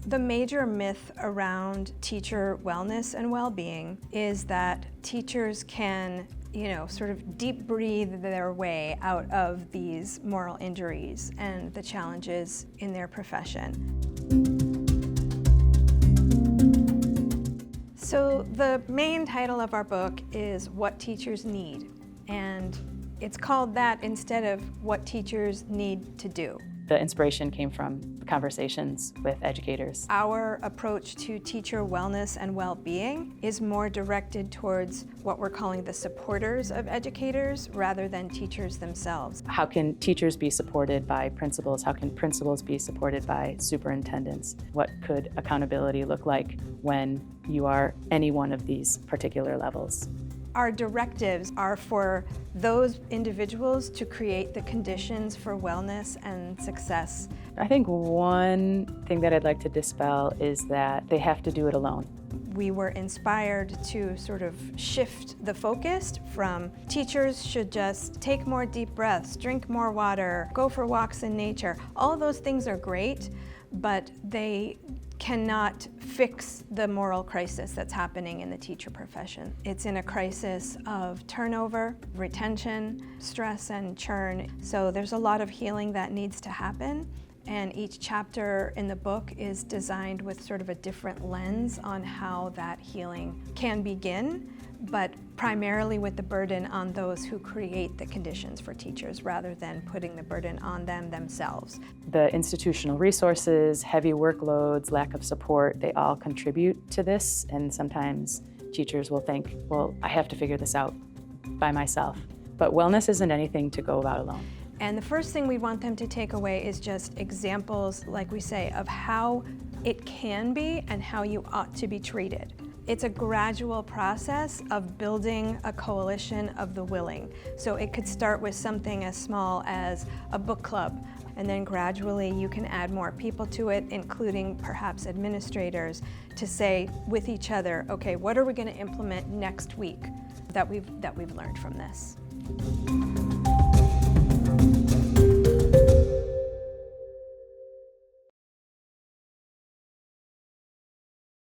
The major myth around teacher wellness and well-being is that teachers can, sort of deep breathe their way out of these moral injuries and the challenges in their profession. So the main title of our book is What Teachers Need, and it's called that instead of What Teachers Need to Do. The inspiration came from conversations with educators. Our approach to teacher wellness and well-being is more directed towards what we're calling the supporters of educators rather than teachers themselves. How can teachers be supported by principals? How can principals be supported by superintendents? What could accountability look like when you are any one of these particular levels? Our directives are for those individuals to create the conditions for wellness and success. I think one thing that I'd like to dispel is that they have to do it alone. We were inspired to sort of shift the focus from teachers should just take more deep breaths, drink more water, go for walks in nature. All those things are great, but they cannot fix the moral crisis that's happening in the teacher profession. It's in a crisis of turnover, retention, stress, and churn. So there's a lot of healing that needs to happen. And each chapter in the book is designed with sort of a different lens on how that healing can begin, but primarily with the burden on those who create the conditions for teachers rather than putting the burden on them themselves. The institutional resources, heavy workloads, lack of support, they all contribute to this, and sometimes teachers will think, well, I have to figure this out by myself. But wellness isn't anything to go about alone. And the first thing we want them to take away is just examples, like we say, of how it can be and how you ought to be treated. It's a gradual process of building a coalition of the willing. So it could start with something as small as a book club, and then gradually you can add more people to it, including perhaps administrators, to say with each other, okay, what are we going to implement next week that we've learned from this?